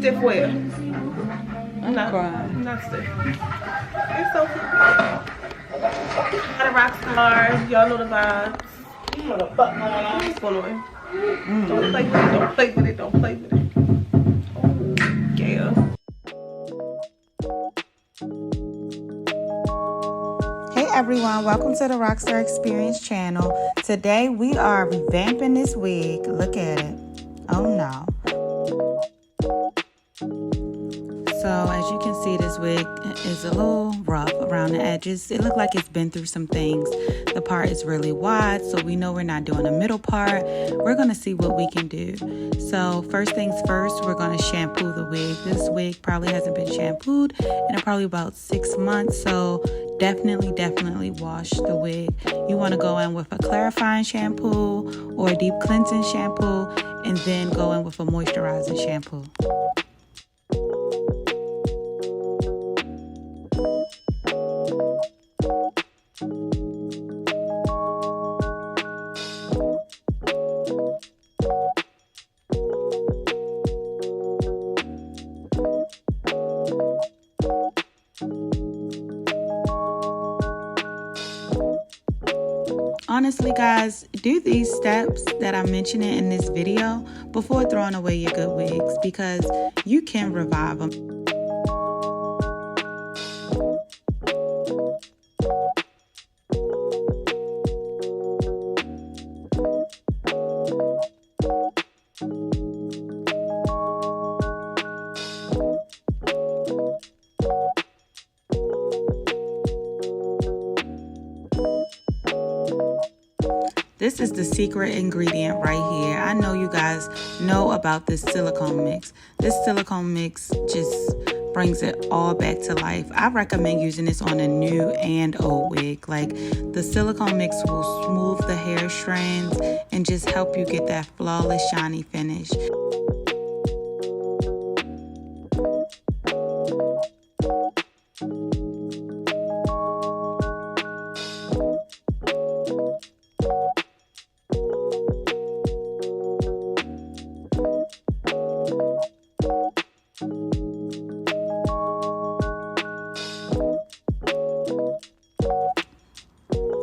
stiff wear. I'm crying. Not stiff. It's so cute. Got a Rockstar. Y'all know the vibes. What's going on? Don't play with it. Don't play with it. Don't play with it. Oh, yeah. Hey everyone, welcome to the Rockstar Xperience channel. Today we are revamping this wig. Look at it. Oh no. So as you can see, this wig is a little rough around the edges. It looked like it's been through some things. The part is really wide, so we know we're not doing a middle part. We're gonna see what we can do. So first things first, we're gonna shampoo the wig. This wig probably hasn't been shampooed in probably about 6 months, so definitely wash the wig. You wanna go in with a clarifying shampoo or a deep cleansing shampoo, and then go in with a moisturizing shampoo. Honestly, guys, do these steps that I'm mentioning in this video before throwing away your good wigs, because you can revive them. This is the secret ingredient right here. I know you guys know about this silicone mix. This silicone mix just brings it all back to life. I recommend using this on a new and old wig. Like, the silicone mix will smooth the hair strands and just help you get that flawless, shiny finish.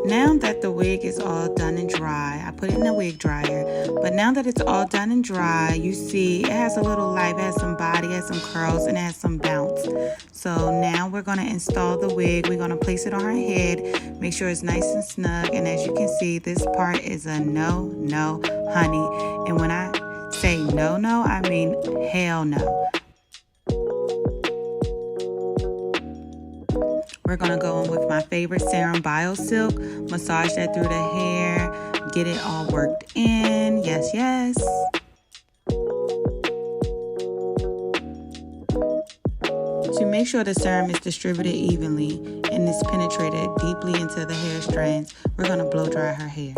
Now that the wig is all done and dry, I put it in the wig dryer, but now that it's all done and dry, you see it has a little life, it has some body, it has some curls, and it has some bounce. So now we're going to install the wig. We're going to place it on her head, make sure it's nice and snug, and as you can see, this part is a no, honey. And when I say no, I mean hell no. We're going to go in with my favorite serum, Bio Silk. Massage that through the hair. Get it all worked in. Yes. To make sure the serum is distributed evenly and is penetrated deeply into the hair strands, we're going to blow dry her hair.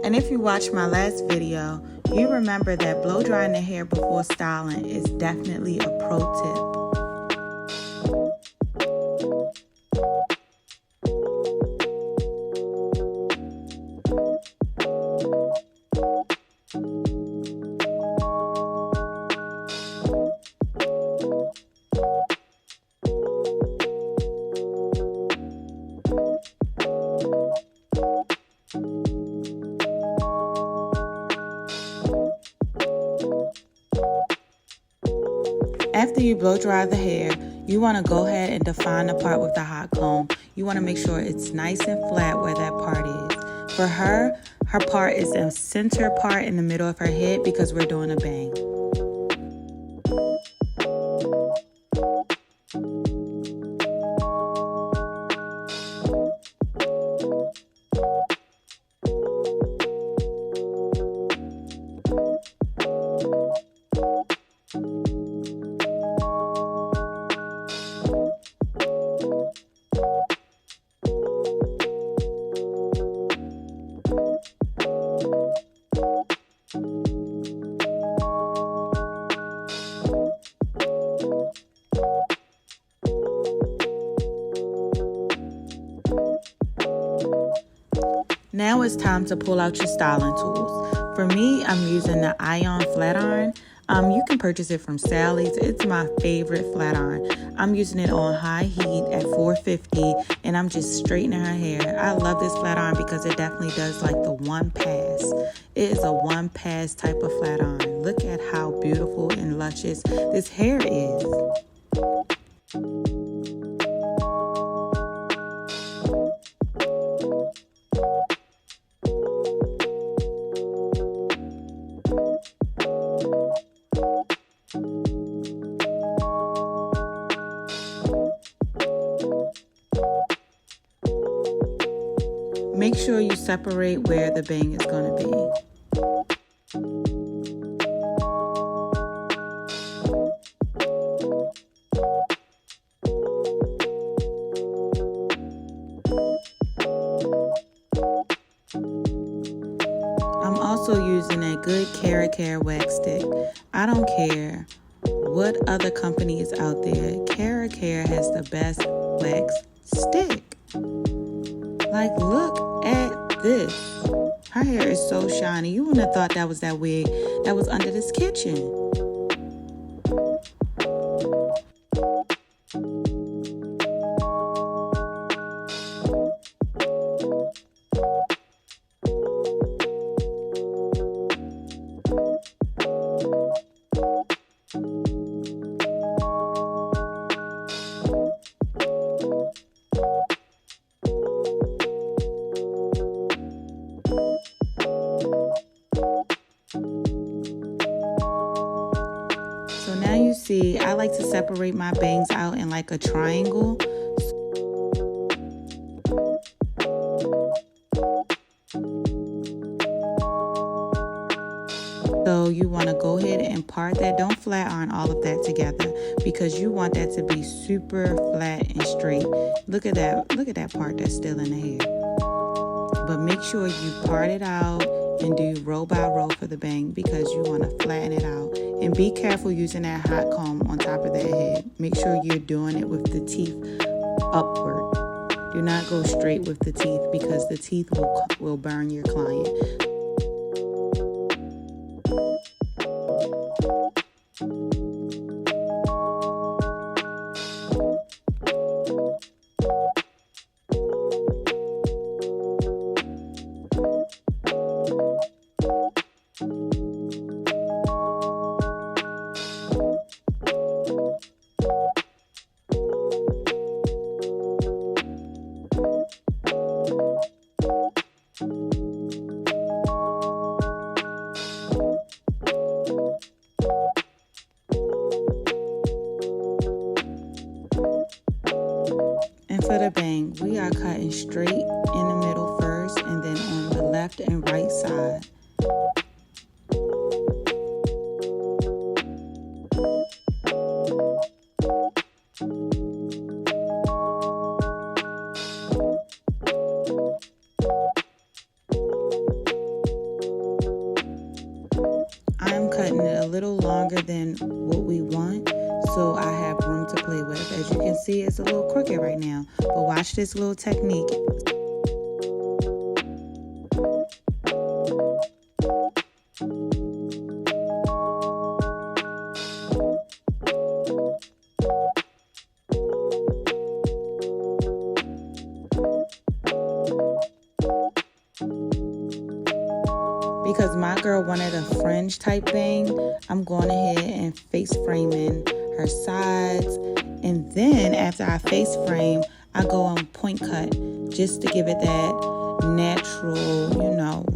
And if you watched my last video, you remember that blow drying the hair before styling is definitely a pro tip. After you blow dry the hair, you want to go ahead and define the part with the hot comb. You want to make sure it's nice and flat where that part is. For her part is a center part in the middle of her head because we're doing a bang. Now it's time to pull out your styling tools. For me, I'm using the Iron Flat Iron. You can purchase it from Sally's. It's my favorite flat iron. I'm using it on high heat at 450, and I'm just straightening her hair. I love this flat iron because it definitely does like the one pass. It is a one pass type of flat iron. Look at how beautiful and luscious this hair is. Make sure you separate where the bang is going to be. I'm also using a good Care wax stick. I don't care what other company is out there. Care has the best wax stick. Like, look at this. Her hair is so shiny. You wouldn't have thought that was that wig that was under this kitchen. So now you see, I like to separate my bangs out in like a triangle. So you want to go ahead and part that. Don't flat iron all of that together because you want that to be super flat and straight. Look at that. Look at that part that's still in the hair. But make sure you part it out and do row by row for the bang because you want to flatten it out. And be careful using that hot comb on top of that head. Make sure you're doing it with the teeth upward. Do not go straight with the teeth because the teeth will burn your client. And for the bang, we are cutting straight in the middle first and then on the left and right side. I'm cutting it a little longer than what we want, so I have room to play with. As you can see, it's a little crooked right now, but watch this little technique. Because my girl wanted a fringe type bang, I'm going ahead and face framing her sides. And then after I face frame, I go on point cut just to give it that natural,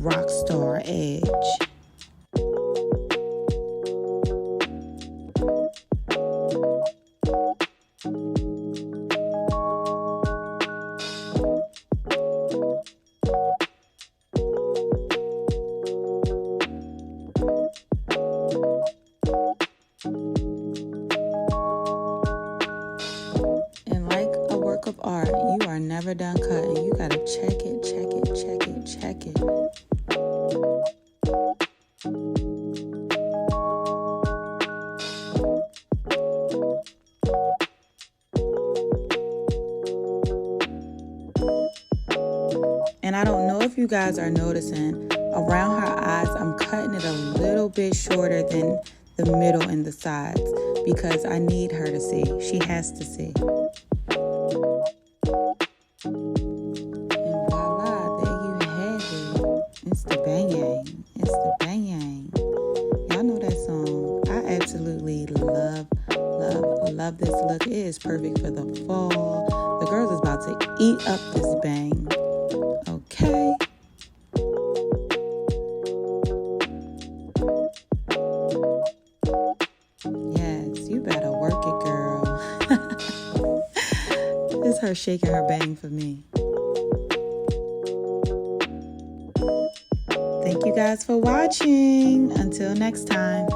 Rockstar edge. And like a work of art, you are never done cutting. You gotta check it, check it, check it, check it. And I don't know if you guys are noticing, around her eyes, I'm cutting it a little bit shorter than the middle and the sides because I need her to see. She has to see. And voila, there you have it. It's the bang-yang. It's the bang-yang. Y'all know that song. I absolutely love this look. It is perfect for the fall. The girl is about to eat up this bang. Okay. Yes, you better work it, girl. It's her shaking her bang for me. Thank you guys for watching. Until next time.